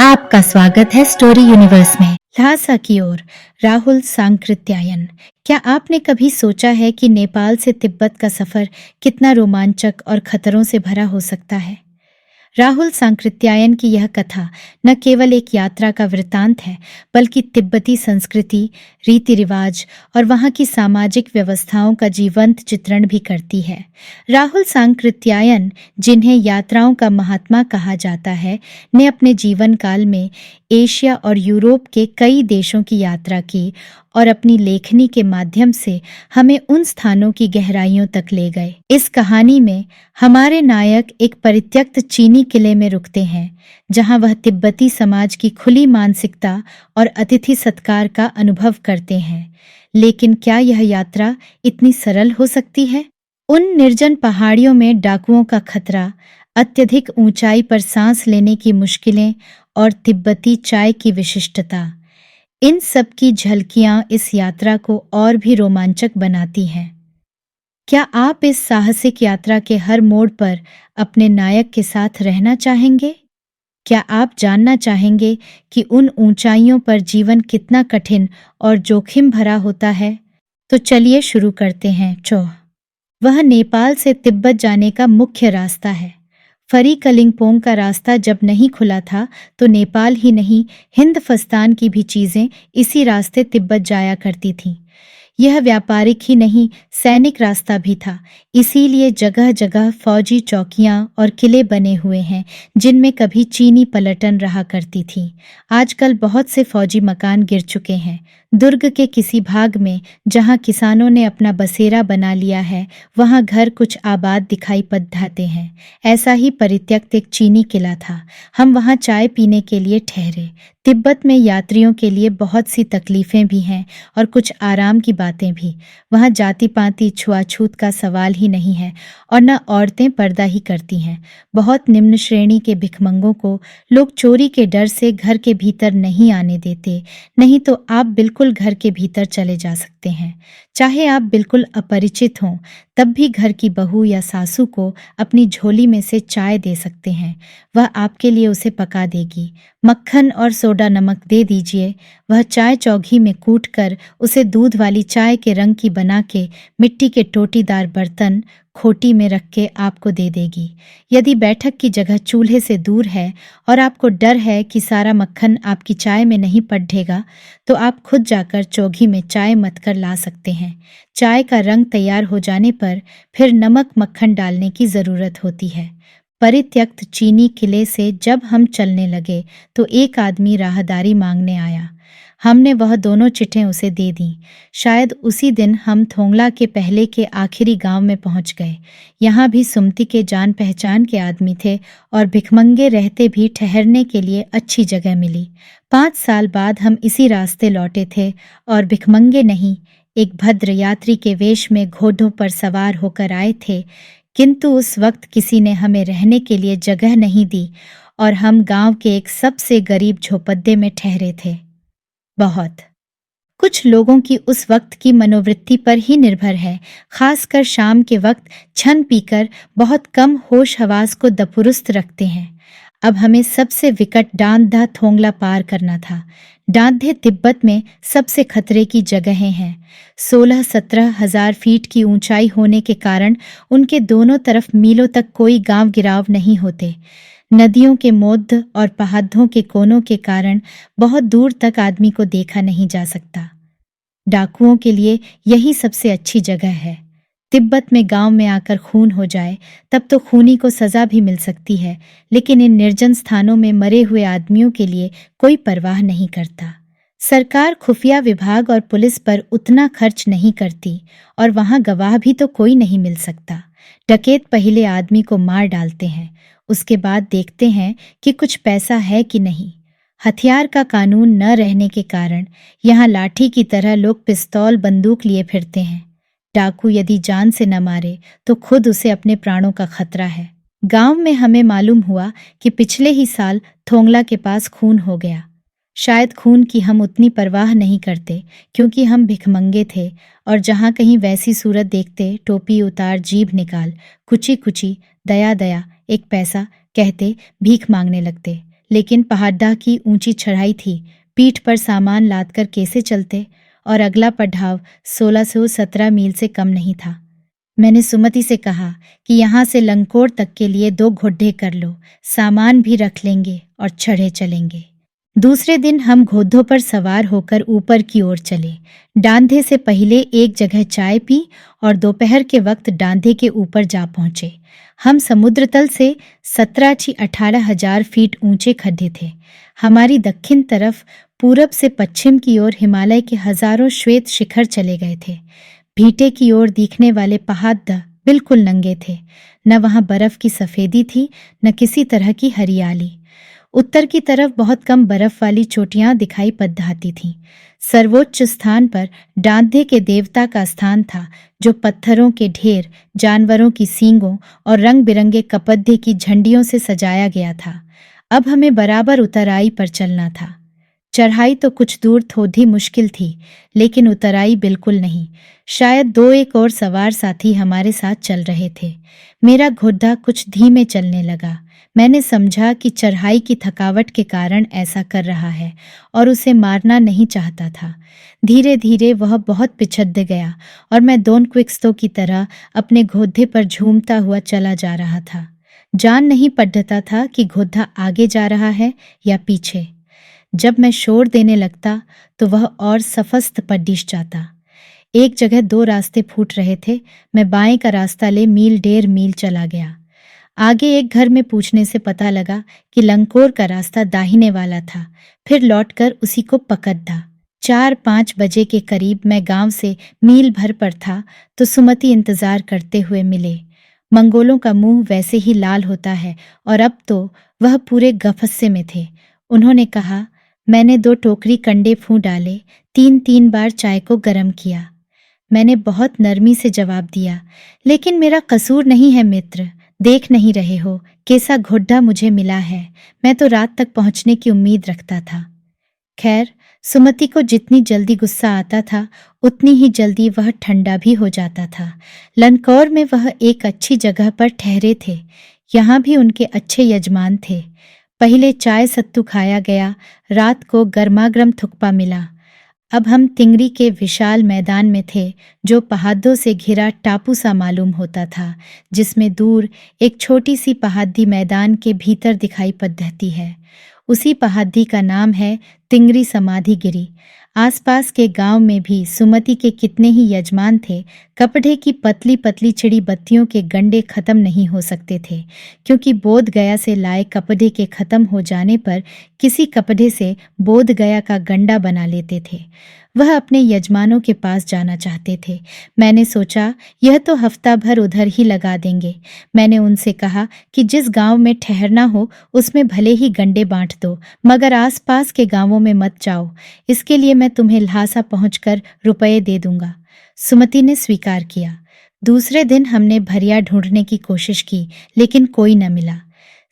आपका स्वागत है स्टोरी यूनिवर्स में। ल्हासा की ओर राहुल सांकृत्यायन। क्या आपने कभी सोचा है कि नेपाल से तिब्बत का सफर कितना रोमांचक और खतरों से भरा हो सकता है? राहुल सांकृत्यायन की यह कथा न केवल एक यात्रा का वृत्तांत है, बल्कि तिब्बती संस्कृति, रीति रिवाज और वहाँ की सामाजिक व्यवस्थाओं का जीवंत चित्रण भी करती है। राहुल सांकृत्यायन, जिन्हें यात्राओं का महात्मा कहा जाता है, ने अपने जीवन काल में एशिया और यूरोप के कई देशों की यात्रा की और अपनी लेखनी के माध्यम से हमें उन स्थानों की गहराइयों तक ले गए। इस कहानी में हमारे नायक एक परित्यक्त चीनी किले में रुकते हैं, जहां वह तिब्बती समाज की खुली मानसिकता और अतिथि सत्कार का अनुभव करते हैं। लेकिन क्या यह यात्रा इतनी सरल हो सकती है? उन निर्जन पहाड़ियों में डाकुओं का खतरा, अत्यधिक ऊंचाई पर सांस लेने की मुश्किलें और तिब्बती चाय की विशिष्टता, इन सब की झलकियां इस यात्रा को और भी रोमांचक बनाती हैं। क्या आप इस साहसिक यात्रा के हर मोड़ पर अपने नायक के साथ रहना चाहेंगे? क्या आप जानना चाहेंगे कि उन ऊंचाइयों पर जीवन कितना कठिन और जोखिम भरा होता है? तो चलिए शुरू करते हैं। वह नेपाल से तिब्बत जाने का मुख्य रास्ता है। फरी कलिंगपोंग का रास्ता जब नहीं खुला था, तो नेपाल ही नहीं, हिंद फस्तान की भी चीजें इसी रास्ते तिब्बत जाया करती थीं। यह व्यापारिक ही नहीं, सैनिक रास्ता भी था। इसीलिए जगह जगह फौजी चौकियां और किले बने हुए हैं, जिनमें कभी चीनी पलटन रहा करती थी। आजकल बहुत से फौजी मकान गिर चुके हैं। दुर्ग के किसी भाग में, जहां किसानों ने अपना बसेरा बना लिया है, वहां घर कुछ आबाद दिखाई पड़ते हैं। ऐसा ही परित्यक्त एक चीनी किला था। हम वहां चाय पीने के लिए ठहरे। तिब्बत में यात्रियों के लिए बहुत सी तकलीफें भी हैं और कुछ आराम की बातें भी। वहाँ जाति पाति छुआछूत का सवाल ही नहीं है और न औरतें पर्दा ही करती हैं। बहुत निम्न श्रेणी के भिखमंगों को लोग चोरी के डर से घर के भीतर नहीं आने देते, नहीं तो आप बिल्कुल घर के भीतर चले जा सकते हैं। चाहे आप बिल्कुल अपरिचित हों, तब भी घर की बहू या सासू को अपनी झोली में से चाय दे सकते हैं। वह आपके लिए उसे पका देगी। मक्खन और सोडा नमक दे दीजिए, वह चाय चौघी में कूट कर उसे दूध वाली चाय के रंग की बना के मिट्टी के टोटीदार बर्तन खोटी में रख के आपको दे देगी। यदि बैठक की जगह चूल्हे से दूर है और आपको डर है कि सारा मक्खन आपकी चाय में नहीं पड़ेगा, तो आप खुद जाकर चौघी में चाय मथ कर ला सकते हैं। चाय का रंग तैयार हो जाने पर फिर नमक मक्खन डालने की ज़रूरत होती है। परित्यक्त चीनी किले से जब हम चलने लगे, तो एक आदमी राहदारी मांगने आया। हमने वह दोनों चिट्ठें उसे दे दी। शायद उसी दिन हम थोंगला के पहले के आखिरी गांव में पहुंच गए। यहाँ भी सुमति के जान पहचान के आदमी थे और भिखमंगे रहते भी ठहरने के लिए अच्छी जगह मिली। 5 साल बाद हम इसी रास्ते लौटे थे और भिखमंगे नहीं, एक भद्र यात्री के वेश में घोड़ों पर सवार होकर आए थे। किंतु उस वक्त किसी ने हमें रहने के लिए जगह नहीं दी और हम गांव के एक सबसे गरीब झोपड़े में ठहरे थे। बहुत कुछ लोगों की उस वक्त की मनोवृत्ति पर ही निर्भर है, खासकर शाम के वक्त छन पीकर बहुत कम होश हवास को दपुरुस्त रखते हैं। अब हमें सबसे विकट डांधा थोंगला पार करना था। डांधे तिब्बत में सबसे खतरे की जगहें हैं। 16-17 हजार फीट की ऊंचाई होने के कारण उनके दोनों तरफ मीलों तक कोई गांव गिराव नहीं होते। नदियों के मोद्ध और पहाड़ों के कोनों के कारण बहुत दूर तक आदमी को देखा नहीं जा सकता। डाकुओं के लिए यही सबसे अच्छी जगह है। तिब्बत में गांव में आकर खून हो जाए, तब तो खूनी को सजा भी मिल सकती है, लेकिन इन निर्जन स्थानों में मरे हुए आदमियों के लिए कोई परवाह नहीं करता। सरकार खुफिया विभाग और पुलिस पर उतना खर्च नहीं करती और वहां गवाह भी तो कोई नहीं मिल सकता। डकैत पहले आदमी को मार डालते हैं, उसके बाद देखते हैं कि कुछ पैसा है कि नहीं। हथियार का कानून न रहने के कारण यहाँ लाठी की तरह लोग पिस्तौल बंदूक लिए फिरते हैं। डाकू यदि जान से न मारे तो खुद उसे अपने प्राणों का खतरा है। गांव में हमें मालूम हुआ कि पिछले ही साल थोंगला के पास खून हो गया। शायद खून की हम उतनी परवाह नहीं करते, क्योंकि हम भिखमंगे थे और जहाँ कहीं वैसी सूरत देखते, टोपी उतार, जीभ निकाल, कुची कुची, दया दया, एक पैसा कहते भीख मांगने लगते। लेकिन पहाड़ा की ऊंची चढ़ाई थी, पीठ पर सामान लाद कर कैसे चलते, और अगला पड़ाव 1617 मील से कम नहीं था। मैंने सुमति से कहा कि यहाँ से लंकोर तक के लिए 2 घोड़े कर लो, सामान भी रख लेंगे और चढ़े चलेंगे। दूसरे दिन हम घोड़ों पर सवार होकर ऊपर की ओर चले। डांधे से पहले एक जगह चाय पी और दोपहर के वक्त डांधे के ऊपर जा पहुंचे। हम समुद्र तल से 17-18 हजार फीट ऊंचे खड्डे थे। हमारी दक्षिण तरफ पूरब से पश्चिम की ओर हिमालय के हजारों श्वेत शिखर चले गए थे। भीटे की ओर दिखने वाले पहाड़ बिल्कुल नंगे थे, न वहां बर्फ की सफेदी थी, न किसी तरह की हरियाली। उत्तर की तरफ बहुत कम बर्फ वाली चोटियां दिखाई पड़ती थीं। सर्वोच्च स्थान पर डांधे के देवता का स्थान था, जो पत्थरों के ढेर, जानवरों की सींगों और रंग बिरंगे कपड़े की झंडियों से सजाया गया था। अब हमें बराबर उतराई पर चलना था। चढ़ाई तो कुछ दूर थोड़ी मुश्किल थी, लेकिन उतराई बिल्कुल नहीं। शायद 2-1 और सवार साथी हमारे साथ चल रहे थे। मेरा घोड़ा कुछ धीमे चलने लगा। मैंने समझा कि चढ़ाई की थकावट के कारण ऐसा कर रहा है और उसे मारना नहीं चाहता था। धीरे धीरे वह बहुत पिछड़ गया और मैं डॉन क्विक्सटो की तरह अपने घोड़े पर झूमता हुआ चला जा रहा था। जान नहीं पड़ता था कि घोड़ा आगे जा रहा है या पीछे। जब मैं शोर देने लगता तो वह और सफस्त पर डिश जाता। एक जगह 2 रास्ते फूट रहे थे। मैं बाएं का रास्ता ले 1.5 मील चला गया। आगे एक घर में पूछने से पता लगा कि लंकोर का रास्ता दाहिने वाला था। फिर लौटकर उसी को पकड़ा। 4-5 बजे के करीब मैं गांव से मील भर पर था तो सुमति इंतजार करते हुए मिले। मंगोलों का मुंह वैसे ही लाल होता है और अब तो वह पूरे गफस्से में थे। उन्होंने कहा, मैंने 2 टोकरी कंडे फूं डाले, 3-3 बार चाय को गर्म किया। मैंने बहुत नरमी से जवाब दिया, लेकिन मेरा कसूर नहीं है मित्र, देख नहीं रहे हो कैसा घोड़ा मुझे मिला है। मैं तो रात तक पहुंचने की उम्मीद रखता था। खैर, सुमति को जितनी जल्दी गुस्सा आता था उतनी ही जल्दी वह ठंडा भी हो जाता था। लंकोर में वह एक अच्छी जगह पर ठहरे थे। यहाँ भी उनके अच्छे यजमान थे। पहले चाय सत्तू खाया गया, रात को गर्मागर्म थुक्पा मिला। अब हम तिंगरी के विशाल मैदान में थे, जो पहाड़ों से घिरा टापू सा मालूम होता था, जिसमें दूर एक छोटी सी पहाड़ी मैदान के भीतर दिखाई पड़ती है। उसी पहाड़ी का नाम है तिंगरी समाधि गिरी। आसपास के गांव में भी सुमति के कितने ही यजमान थे। कपड़े की पतली पतली चिड़ी बत्तियों के गंडे खत्म नहीं हो सकते थे, क्योंकि बोध गया से लाए कपड़े के खत्म हो जाने पर किसी कपड़े से बोध गया का गंडा बना लेते थे। वह अपने यजमानों के पास जाना चाहते थे। मैंने सोचा यह तो हफ्ता भर उधर ही लगा देंगे। मैंने उनसे कहा कि जिस गांव में ठहरना हो उसमें भले ही गंडे बांट दो, मगर आसपास के गांवों में मत जाओ। इसके लिए मैं तुम्हें ल्हासा पहुंचकर रुपये दे दूंगा। सुमति ने स्वीकार किया। दूसरे दिन हमने भरिया ढूंढने की कोशिश की, लेकिन कोई न मिला।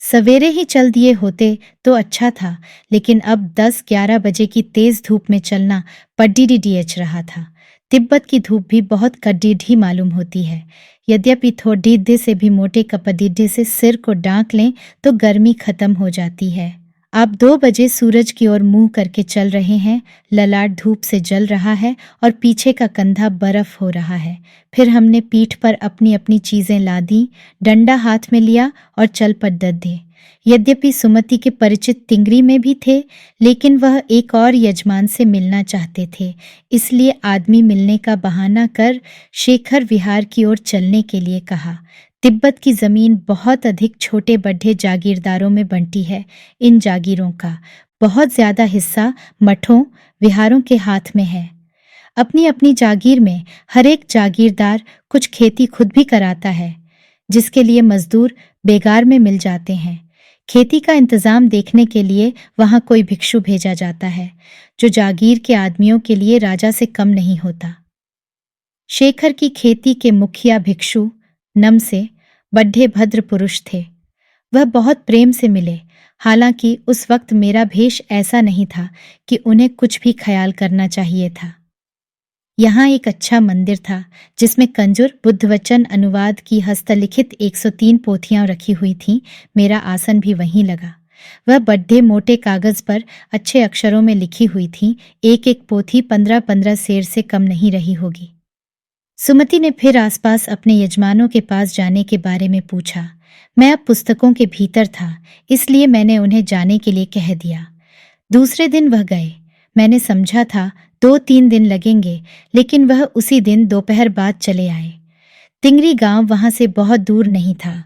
सवेरे ही चल दिए होते तो अच्छा था, लेकिन अब 10-11 बजे की तेज धूप में चलना पड्डीडीएच रहा था। तिब्बत की धूप भी बहुत कड़ीढ़ी मालूम होती है। यद्यपि थोड़ीधे से भी मोटे कपड़ीढ़े से सिर को डांक लें तो गर्मी खत्म हो जाती है। आप 2 बजे सूरज की ओर मुंह करके चल रहे हैं। ललाट धूप से जल रहा है और पीछे का कंधा बर्फ हो रहा है। फिर हमने पीठ पर अपनी अपनी चीजें लादी, डंडा हाथ में लिया और चल पड़े। यद्यपि सुमति के परिचित तिंगरी में भी थे, लेकिन वह एक और यजमान से मिलना चाहते थे, इसलिए आदमी मिलने का बहाना कर शेखर विहार की ओर चलने के लिए कहा। तिब्बत की जमीन बहुत अधिक छोटे बड़े जागीरदारों में बंटी है। इन जागीरों का बहुत ज्यादा हिस्सा मठों, विहारों के हाथ में है। अपनी अपनी जागीर में हर एक जागीरदार कुछ खेती खुद भी कराता है, जिसके लिए मजदूर बेगार में मिल जाते हैं। खेती का इंतजाम देखने के लिए वहां कोई भिक्षु भेजा जाता है, जो जागीर के आदमियों के लिए राजा से कम नहीं होता। शेखर की खेती के मुखिया भिक्षु नम से बड्ढे भद्र पुरुष थे। वह बहुत प्रेम से मिले। हालांकि उस वक्त मेरा भेष ऐसा नहीं था कि उन्हें कुछ भी ख्याल करना चाहिए था। यहाँ एक अच्छा मंदिर था, जिसमें कंजुर बुद्धवचन अनुवाद की हस्तलिखित 103 पोथियां रखी हुई थीं। मेरा आसन भी वहीं लगा। वह बड्ढे मोटे कागज पर अच्छे अक्षरों में लिखी हुई थी। एक एक पोथी 15-15 सेर से कम नहीं रही होगी। सुमति ने फिर आसपास अपने यजमानों के पास जाने के बारे में पूछा। मैं अब पुस्तकों के भीतर था, इसलिए मैंने उन्हें जाने के लिए कह दिया। दूसरे दिन वह गए। मैंने समझा था 2-3 दिन लगेंगे, लेकिन वह उसी दिन दोपहर बाद चले आए। तिंगरी गांव वहां से बहुत दूर नहीं था।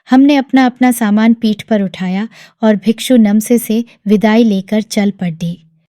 हमने अपना अपना सामान पीठ पर उठाया और भिक्षु नमसे से विदाई लेकर चल पड़े।